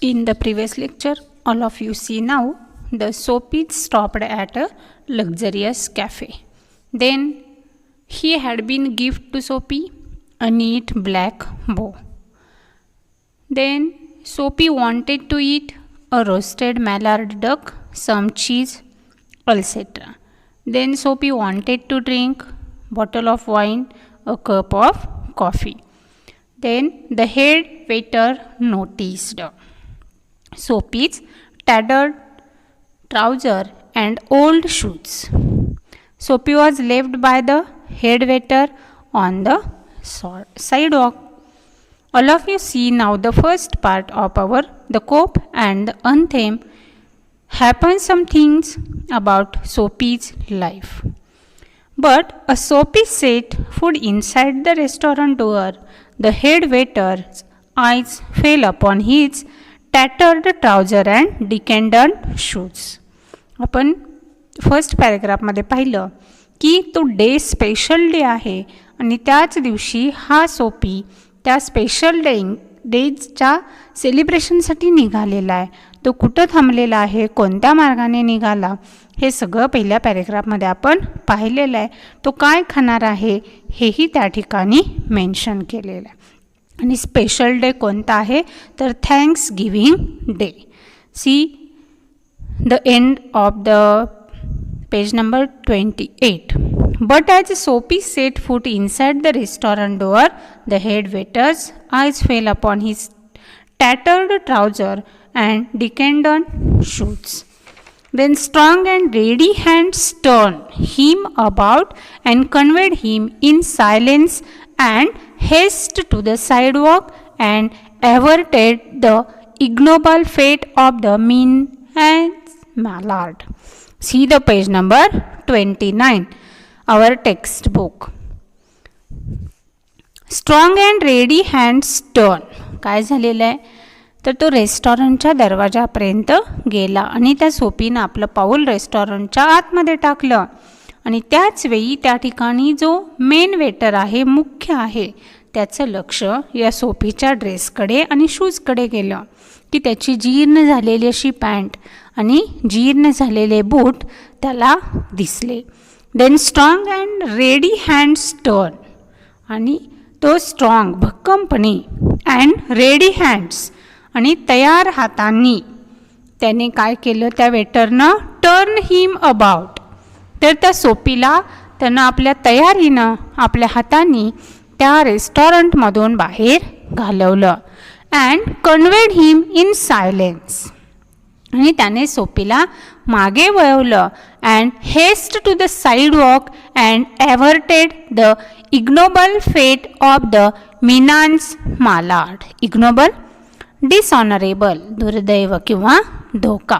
In the previous lecture, all of you see now, the Soapy stopped at a luxurious cafe. Then he had been given to Soapy a neat black bow. Then Soapy wanted to eat a roasted mallard duck, some cheese, etc. Then Soapy wanted to drink bottle of wine, a cup of coffee. Then the head waiter noticed Soapy's tattered trouser and old shoes. Soapy was left by the head waiter on the sidewalk. All of you see now the first part of our The Cope and the Anthem. Happen some things about Soapy's life. But as Soapy set foot inside the restaurant door, the head waiter's eyes fell upon his tattered trouser and decayed shoes. आपण first पॅरेग्राफमध्ये पाहिलं की तो day special day आहे आणि त्याच दिवशी हा सोपी त्या स्पेशल डेजच्या सेलिब्रेशनसाठी निघालेला आहे. तो कुठं थांबलेला आहे, कोणत्या मार्गाने निघाला, हे सगळं पहिल्या पॅरेग्राफमध्ये आपण पाहिलेलं आहे. तो काय खाणार आहे हेही त्या ठिकाणी मेन्शन केलेलं आहे. आणि स्पेशल डे कोणता आहे तर thanks giving day. See the end of the page number 28. But as Soapy set foot inside the restaurant door, the head waiter's eyes fell upon his tattered trouser and decayed shoes. Then strong and ready hands turned him about and conveyed him in silence and haste to the sidewalk and averted the ignoble fate of the mean and mallard. See the page number 29, our textbook. Strong and ready hands turn. काय झालेलं आहे तर तो रेस्टॉरंटच्या दरवाजापर्यंत गेला आणि त्या सोपीनं आपलं पाऊल रेस्टॉरंटच्या आतमध्ये टाकलं. आणि त्याच वेळी त्या ठिकाणी जो मेन वेटर आहे, मुख्य आहे, त्याचं लक्ष या सोपीच्या ड्रेसकडे आणि शूजकडे गेलं की त्याची जीर्ण झालेली अशी पॅन्ट आणि जीर्ण झालेले बूट त्याला दिसले. Then strong and ready hands turn. आणि तो स्ट्रॉंग भक्कमपणे अँड रेडी हँड्स आणि तयार हातांनी त्याने काय केलं, त्या वेटरनं टर्न हिम अबाउट. तर त्या सोपीला त्यानं आपल्या तयारीनं आपल्या हातांनी त्या रेस्टॉरंटमधून बाहेर घालवलं. And conveyed him in silence. आणि त्याने सोपीला मागे वळवलं. And haste to the sidewalk and averted the ignoble fate of the menaced mallard. Ignoble dishonourable, दुर्दैव किंवा धोका.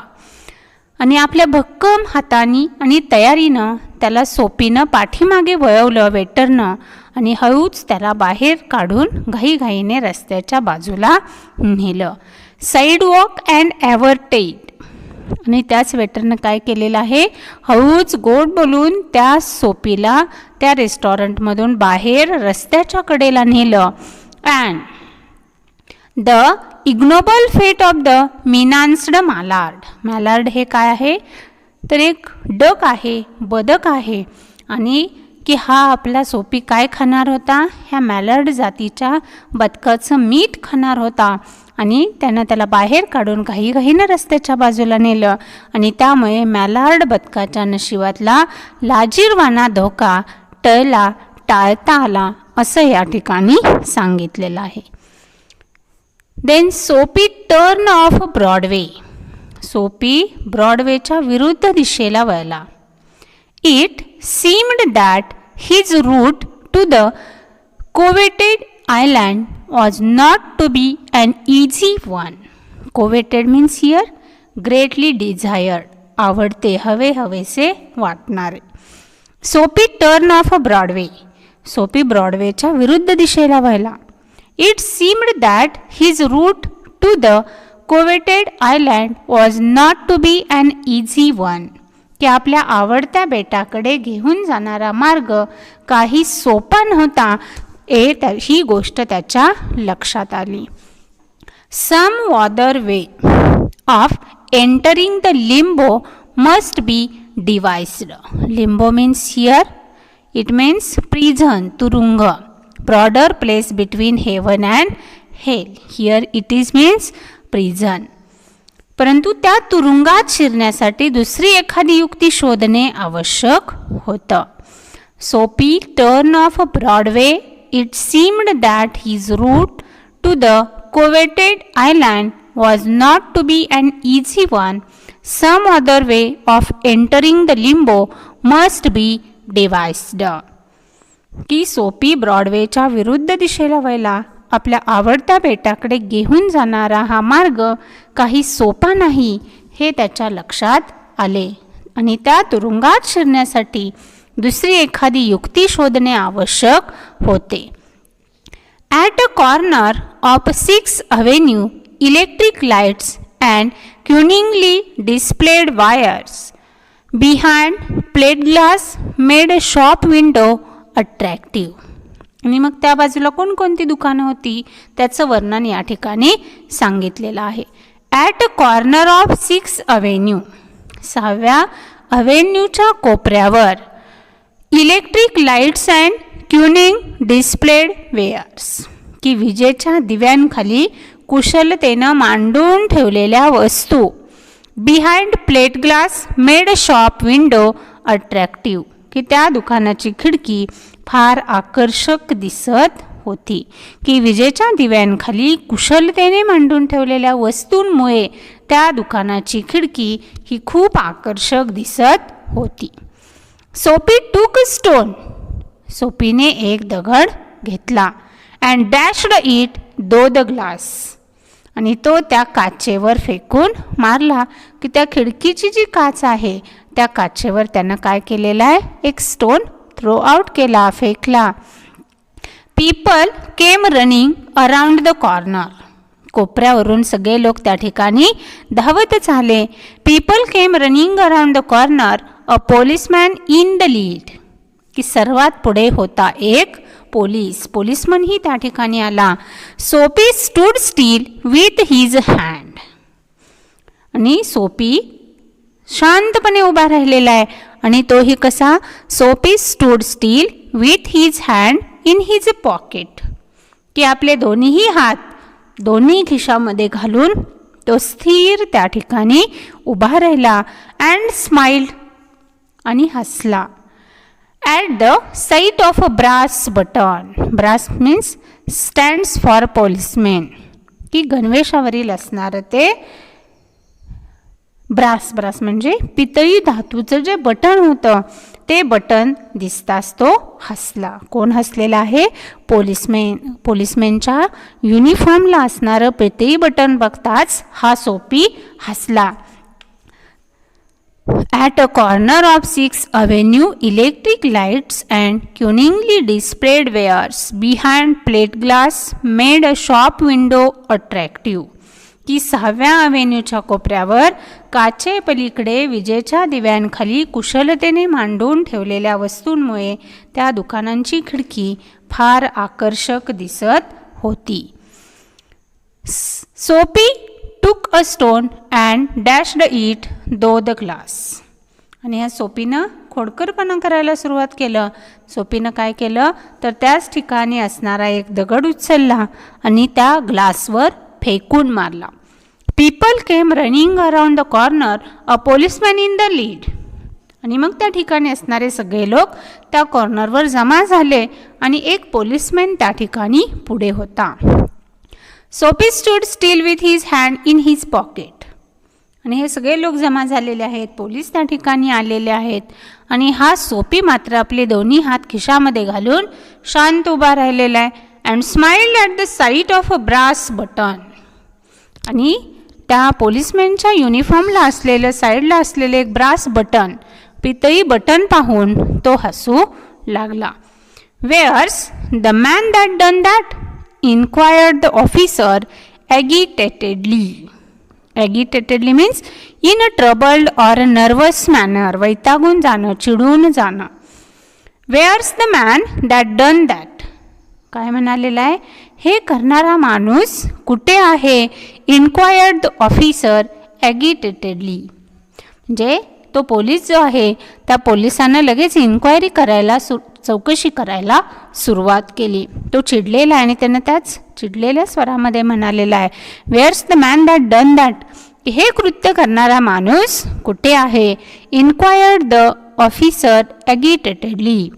आणि आपल्या भक्कम हातांनी आणि तयारीनं त्याला सोपीनं पाठीमागे वळवलं वेटरनं आणि हळूच त्याला बाहेर काढून घाईघाईने रस्त्याच्या बाजूला नेलं. Sidewalk and ॲव्हर्टेड. आणि त्याच वेटरनं काय केलेलं आहे, हळूच गोड बोलून त्या सोपीला त्या रेस्टॉरंटमधून बाहेर रस्त्याच्या कडेला नेलं. And the ignoble fate of the मिनान्स्ड Mallard. मॅलार्ड हे काय आहे तर एक डक आहे, बदक आहे. आणि की हा आपला सोपी काय खाणार होता, ह्या मॅलार्ड जातीच्या बदकाचं मीठ खाणार होता. आणि त्यानं त्याला बाहेर काढून घाईघाईनं रस्त्याच्या बाजूला नेलं. आणि त्यामुळे मॅलार्ड बदकाच्या नशिबातला लाजिरवाना धोका टाळता आला असं या ठिकाणी सांगितलेलं आहे. देन सोपी टर्न ऑफ ब्रॉडवे. सोपी ब्रॉडवेच्या विरुद्ध दिशेला वळला. It seemed that his route to the coveted island was not to be an easy one. Coveted means here greatly desired, आवडते, हवे हवेसे वाटणारे. सोपी टर्न ऑफ अ ब्रॉडवे. सोपी ब्रॉडवेच्या विरुद्ध दिशेला वळला. It seemed that his route to the coveted island was not to be an easy one. की आपल्या आवडत्या बेटाकडे घेऊन जाणारा मार्ग काही सोपा नव्हता ही गोष्ट त्याच्या लक्षात आली. Some other way of entering the limbo must be devised. Limbo means here, it means prison, turunga, broader place between heaven and hell. Here it is means prison. परंतु त्या तुरुंगात शिरण्यासाठी दुसरी एखादी युक्ती शोधणे आवश्यक होतं. Soapy turn of Broadway, it seemed that his route to the coveted island was not to be an easy one. Some other way of entering the limbo must be devised. की सोपी ब्रॉडवेच्या विरुद्ध दिशेला वळला. आपल्या आवडत्या बेटाकडे घेऊन जाणारा हा मार्ग काही सोपा नाही हे त्याच्या लक्षात आले आणि त्या तुरुंगात शिरण्यासाठी दुसरी एखादी युक्ती शोधणे आवश्यक होते. At a corner of 6th Avenue, electric lights and cunningly displayed wires behind plate glass made a shop window attractive. आणि मग त्या बाजूला कोणकोणती दुकानं होती त्याचं वर्णन या ठिकाणी सांगितलेलं आहे. At a corner of 6th Avenue, 6व्या अव्हेन्यूच्या कोपऱ्यावर electric lights and cunning displayed wares, की विजेच्या दिव्यांखाली कुशलतेनं मांडून ठेवलेल्या वस्तू. Behind plate glass made a shop window attractive, की त्या दुकानाची खिडकी फार आकर्षक दिसत होती. की विजेच्या दिव्यांखाली कुशलतेने मांडून ठेवलेल्या वस्तूंमुळे त्या दुकानाची खिडकी ही खूप आकर्षक दिसत होती. सोपी टूक स्टोन, सोपीने एक दगड घेतला. And dashed it through the glass, आणि तो त्या काचेवर फेकून मारला. की त्या खिडकीची जी काच आहे त्या काचेवर त्यानं काय केलेलं आहे, एक स्टोन थ्रो आउट केला, फेकला. People came running around the corner, कोपऱ्यावरून सगळे लोक त्या ठिकाणी धावतच आले. People came running around the corner, a policeman in the lead, की सर्वात पुढे होता एक पोलीस, पोलिसमनही त्या ठिकाणी आला. सोपी stood steel with his hand, आणि सोपी शांतपणे उभा राहिलेला आहे. आणि तोही कसा, सोपी stood steel with his hand in his pocket, की आपले दोन्हीही हात दोन्ही खिशामध्ये घालून तो स्थिर त्या ठिकाणी उभा राहिला. अँड स्माइल्ड, आणि हसला. At the sight of a brass button, brass means stands for policeman, की गणवेशावरील असणारं ते ब्रास, ब्रास म्हणजे पितळी धातूचं जे बटन होतं ते बटन दिसताच तो हसला. कोण हसलेला आहे, पोलिसमॅन. पोलिसमॅनच्या युनिफॉर्मला असणारं पितळी बटन बघताच हा सोपी हसला. At a corner of 6th Avenue, electric lights and cunningly displayed wares behind plate glass made a shop window attractive, की 6व्या अव्हेन्यूच्या कोपऱ्यावर काचे पलीकडे विजेच्या दिव्यांखाली कुशलतेने मांडून ठेवलेल्या वस्तूंमुळे त्या दुकानांची खिडकी फार आकर्षक दिसत होती. सोपी took a stone and dashed it through the glass, आणि ह्या सोपीनं खोडकरपणा करायला सुरुवात केलं. सोपीनं काय केलं तर त्याच ठिकाणी असणारा एक दगड उचलला आणि त्या ग्लासवर फेकून मारला. People came running around the corner, a policeman in the lead, आणि मग त्या ठिकाणी असणारे सगळे लोक त्या कॉर्नरवर जमा झाले आणि एक पोलिसमॅन त्या ठिकाणी पुढे होता. सोपी stood steel with his hand in his pocket, आणि हे सगळे लोक जमा झालेले आहेत, पोलीस त्या ठिकाणी आलेले आहेत, आणि हा सोपी मात्र आपले दोन्ही हात खिशामध्ये घालून शांत उभा राहिलेला आहे. And smiled at the sight of a brass button, आणि त्या पोलिसमॅनच्या युनिफॉर्मला असलेलं साईडला असलेलं एक ब्रास बटन, पितळी बटन पाहून तो हसू लागला. Wears the man that done that, inquired the officer agitatedly. Agitatedly means in a troubled or a nervous manner, वैतागून जाणं, चिडून जाणं. Where's the man that done that? काय म्हणालेला आहे? हे करणारा माणूस कुठे आहे? Inquired the officer agitatedly. म्हणजे तो पोलीस जो आहे त्या पोलिसांना लगेच इन्क्वायरी करायला चौकशी करायला सुरुवात केली. तो चिडलेला आहे आणि त्यानं त्याच चिडलेल्या स्वरामध्ये म्हणालेला आहे, where's the man that done that. हे कृत्य करणारा माणूस कुठे आहे? Inquired the officer agitatedly.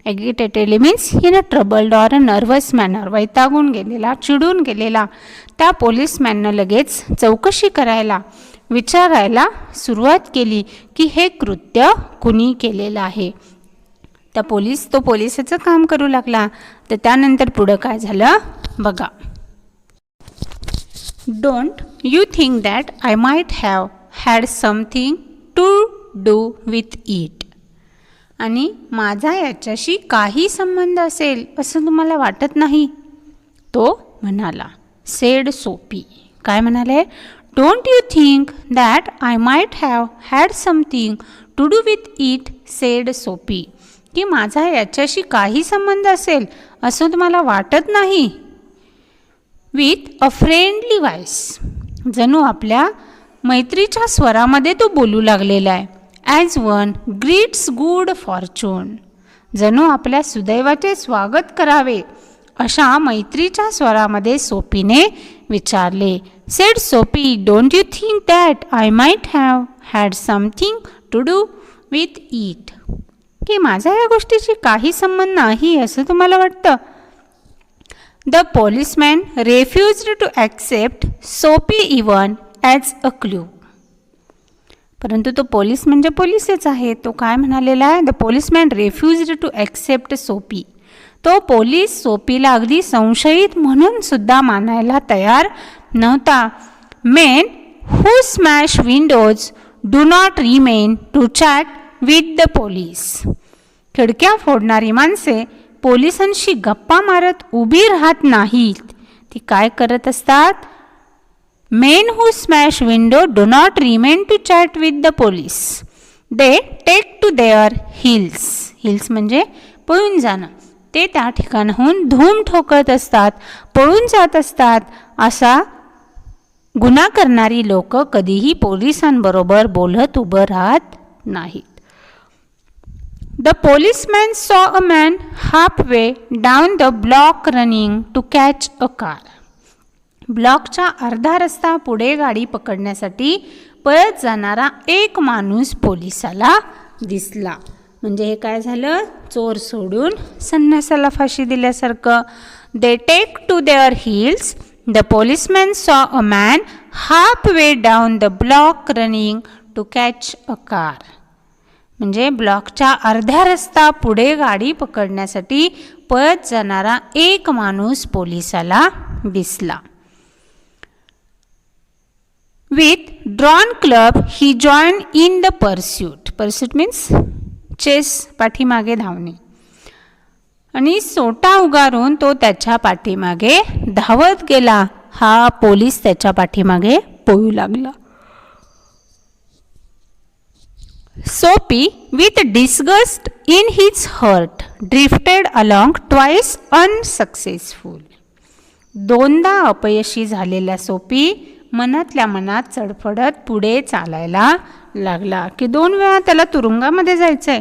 Agitatedly means in a troubled or a nervous manner. वैतागून गेलेला, चिडून गेलेला त्या पोलीसमॅननं लगेच चौकशी करायला विचारायला सुरुवात केली की हे कृत्य कुणी केलेलं आहे. तो पोलिसाचं काम करू लागला. तर त्यानंतर पुढं काय झालं बघा. Don't you think that I might have had something to do with it. आणि माझा याच्याशी काही संबंध असेल असं तुम्हाला वाटत नाही? तो म्हणाला. Sed Soapy. काय म्हणाले? Don't you think that I might have had something to do with it, said Soapy. की माझा याच्याशी काही संबंध असेल असं तुम्हाला वाटत नाही? With a friendly voice. जणू आपल्या मैत्रीच्या स्वरामध्ये तो बोलू लागलेला आहे. As one greets good Fortune. जणू आपल्या सुदैवाचे स्वागत करावे अशा मैत्रीच्या स्वरामध्ये सोपीने विचारले. Said Soapy, don't you think that I might have had something to do with it. की माझा या गोष्टीशी काही संबंध नाही असं तुम्हाला वाटतं? द पोलिसमॅन रेफ्युज्ड टू ॲक्सेप्ट सोपी इवन ॲज अ क्ल्यू. परंतु तो पोलीस म्हणजे पोलीसच आहे. तो काय म्हणालेला आहे? द पोलिसमॅन रेफ्युज्ड टू ॲक्सेप्ट सोपी. तो पोलीस सोपीला अगदी संशयित म्हणून सुद्धा मानायला तयार नव्हता. Men who smash windows do not remain to chat with the police. खिडक्या फोडणारी माणसे पोलिसांशी गप्पा मारत उभी राहत नाहीत. ती काय करत असतात? Men who smash window do not remain to chat with the police. They take to their heels. Heels म्हणजे पळून जाणं. ते त्या ठिकाणाहून धूम ठोकत असतात, पळून जात असतात. असा गुन्हा करणारी लोक कधीही पोलिसांबरोबर बोलत उभं राहत नाहीत. The policeman saw a man halfway down the block running to catch a car. ब्लॉकच्या अर्धा रस्ता पुढे गाडी पकडण्यासाठी पळत जाणारा एक माणूस पोलिसाला दिसला. म्हणजे हे काय झालं? चोर सोडून संन्यासाला फाशी दिल्यासारखं. They take to their heels. The policeman saw a man halfway down the block running to catch a car. म्हणजे ब्लॉकच्या अर्ध्या रस्ता पुढे गाडी पकडण्यासाठी पळत जाणारा एक माणूस पोलिसाला दिसला. With drawn club he join in the pursuit. Pursuit means chase, पाठीमागे धावणे. आणि सोटा उगारून तो त्याच्या पाठीमागे धावत गेला. हा पोलीस त्याच्या पाठीमागे पळू लागला. Soapy, with disgust in his heart, drifted along twice unsuccessful. दोनदा अपयशी झालेला सोपी मनातल्या मनात चढफडत पुढे चालायला लागला. की 2 वेळा त्याला तुरुंगामध्ये जायचं आहे.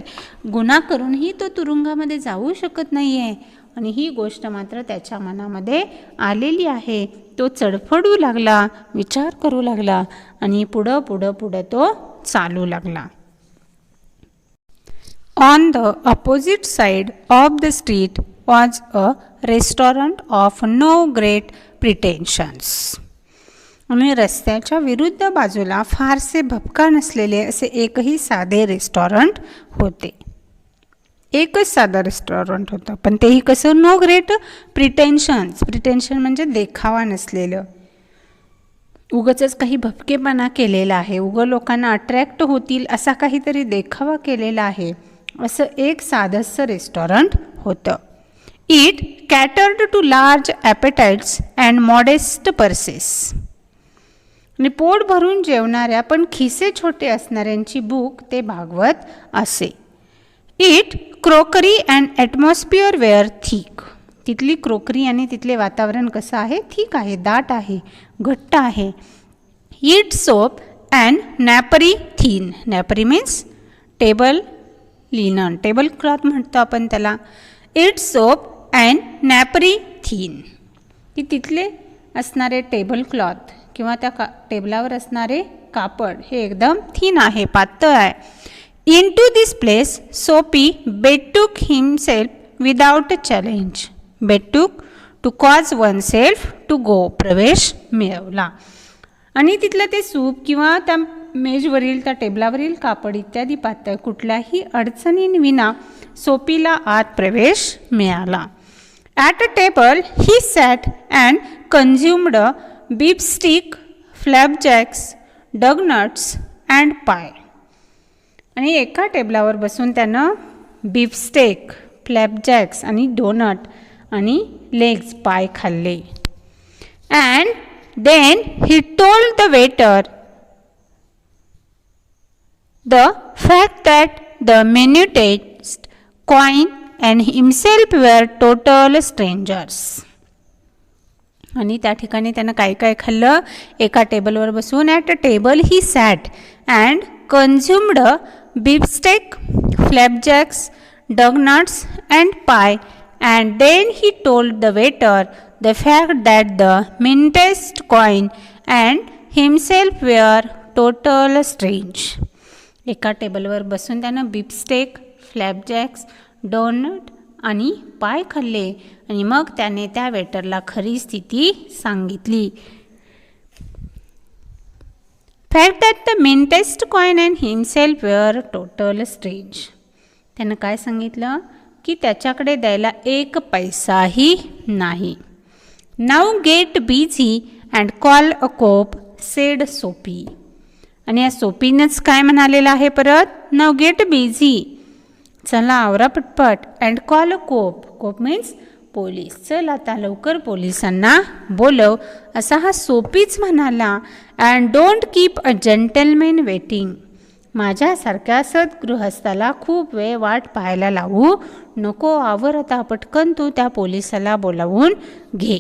गुन्हा करूनही तो तुरुंगामध्ये जाऊ शकत नाही आहे. आणि ही गोष्ट मात्र त्याच्या मनामध्ये आलेली आहे. तो चढफडू लागला, विचार करू लागला आणि पुढं पुढं पुढं तो चालू लागला. On the opposite side of the street was a restaurant of no great pretensions. आणि रस्त्याच्या विरुद्ध बाजूला फारसे भपका नसलेले असे एकही साधे रेस्टॉरंट होते. एकच साधं रेस्टॉरंट होतं, पण तेही कसं? No great प्रिटेन्शन्स. प्रिटेन्शन म्हणजे देखावा नसलेलं, उगाचच काही भपकेपणा केलेला आहे, उगं लोकांना अट्रॅक्ट होतील असा काहीतरी देखावा केलेला आहे, असं एक साधंसं रेस्टॉरंट होतं. It catered to large appetites and modest purses. आणि पोट भरून जेवणाऱ्या पण खिसे छोटे असणाऱ्यांची भूक ते भागवत असे. It crockery and atmosphere were thick. तिथली क्रोकरी आणि तिथले वातावरण कसं आहे? ठीक आहे, दाट आहे, घट्ट आहे. It soup and napery thin. Napery means table linen, table cloth म्हणतो आपण त्याला. It soup and napery thin. की तिथले असणारे टेबल क्लॉथ किंवा त्या टेबलावर असणारे कापड हे एकदम थीन आहे, पातळ आहे. Into this place, Soapy betook himself without a challenge. Betook to cause oneself to go. प्रवेश मिळवला. आणि तिथलं ते सूप किंवा त्या मेजवरील त्या टेबलावरील कापड इत्यादी पातळ कुठल्याही अडचणींविना सोपीला आत प्रवेश मिळाला. At a table, he sat and consumed a beef stick, flapjacks, donuts and pie. आणि एका टेबलावर बसून त्यानं बीफस्टेक, फ्लॅपजॅक्स आणि डोनट आणि लेग्स पाय खाल्ले. And then he told the waiter the fact that the minutest coin and himself were total strangers. आणि त्या ठिकाणी त्यानं काय काय खाल्लं? एका टेबलवर बसून at a table he sat and consumed beefsteak, flapjacks, donuts and pie, and then he told the waiter the fact that the mintest coin and himself were total strange. एका टेबलवर बसून त्यानं बीफस्टेक, फ्लॅपजॅक्स, डोनट आणि पाय खाल्ले आणि मग त्याने त्या वेटरला खरी स्थिती सांगितली. Fact that the mintest coin and himself were total strange. त्यानं काय सांगितलं? की त्याच्याकडे द्यायला एक पैसाही नाही. Now get busy and call a cop, said Soapy. आणि या सोपीनंच काय म्हणालेलं आहे परत? Now get busy. चला आवरा पटपट. and call a cop. cop means police. चल आता लवकर पोलिसांना बोलव, असा हा सोपीच म्हणाला. And don't keep a gentleman waiting. माझ्यासारख्या सद्गृहस्थाला खूप वेळ वाट पाहायला लावू नको. आवर आता पटकन तू त्या पोलिसाला बोलावून घे.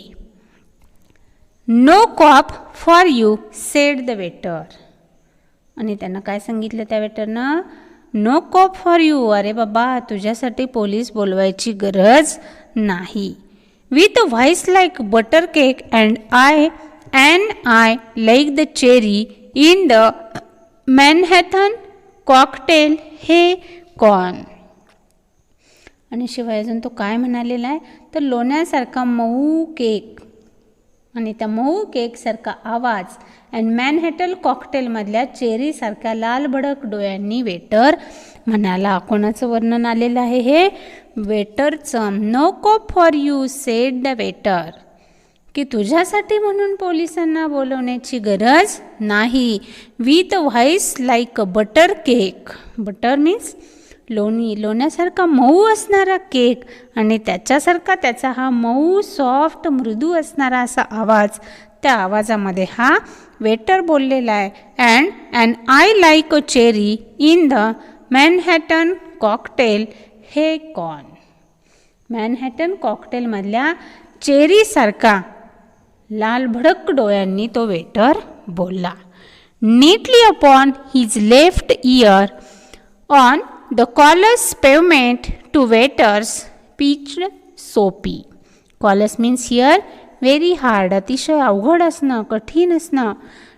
No cop for you, said the waiter. आणि त्यांना काय सांगितलं त्या वेटरनं? No cop for you. अरे बाबा, तुझ्यासाठी पोलीस बोलवायची गरज नाही. With a voice like butter cake and eye like the cherry in the Manhattan cocktail हे कॉर्न. आणि शिवाय अजून तो काय म्हणालेला आहे? तर लोण्यासारखा मऊ केक आणि त्या मऊ केकसारखा आवाज अँड मॅनहॅटन कॉकटेलमधल्या चेरीसारख्या लाल भडक डोळ्यांनी वेटर म्हणाला. कोणाचं वर्णन आलेलं आहे हे? वेटरचं. No cop for you, said the waiter. की तुझ्यासाठी म्हणून पोलिसांना बोलवण्याची गरज नाही. With voice like a butter cake. Butter means लोणी, लोण्यासारखा मऊ असणारा केक आणि त्याच्यासारखा त्याचा हा मऊ सॉफ्ट मृदू असणारा असा आवाज. त्या आवाजामध्ये हा वेटर बोललेला आहे. And eye like a cherry in the Manhattan cocktail हे कॉर्न. मॅनहॅटन कॉकटेलमधल्या चेरीसारखा लाल भडक डोळ्यांनी तो वेटर बोलला. Neatly upon his left ear on the callous pavement two waiters pitched Soapy. Callous means here very hard, अतिशय अवघड असणं, कठीण असणं.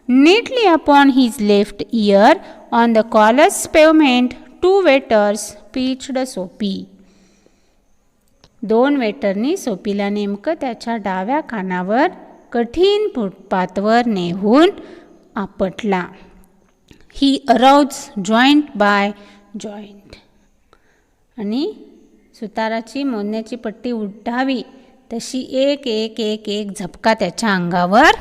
Neatly upon his left ear on the callous pavement two waiters pitched Soapy. दोन वेटरनी सोपीला नेमकं त्याच्या डाव्या कानावर कठीण फुटपाथवर नेहून आपटला. ही अराउज जॉईंट बाय जॉईंट. आणि सुताराची मोजण्याची पट्टी उठावी तशी एक एक एक एक झपका त्याच्या अंगावर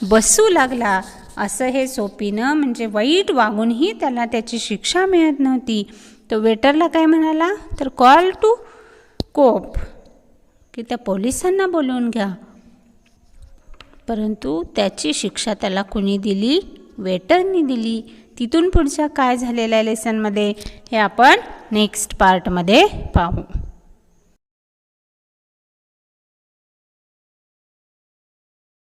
बसू लागला. असं हे सोपीनं म्हणजे वाईट वागूनही त्याला त्याची शिक्षा मिळत नव्हती. तो वेटरला काय म्हणाला? तर कॉल टू कोप, की त्या पोलिसांना बोलवून घ्या. परंतु त्याची शिक्षा त्याला कुणी दिली? वेटरनी दिली. तिथून पुढच्या काय झालेल्या लेसनमध्ये हे आपण नेक्स्ट पार्टमध्ये पाहू.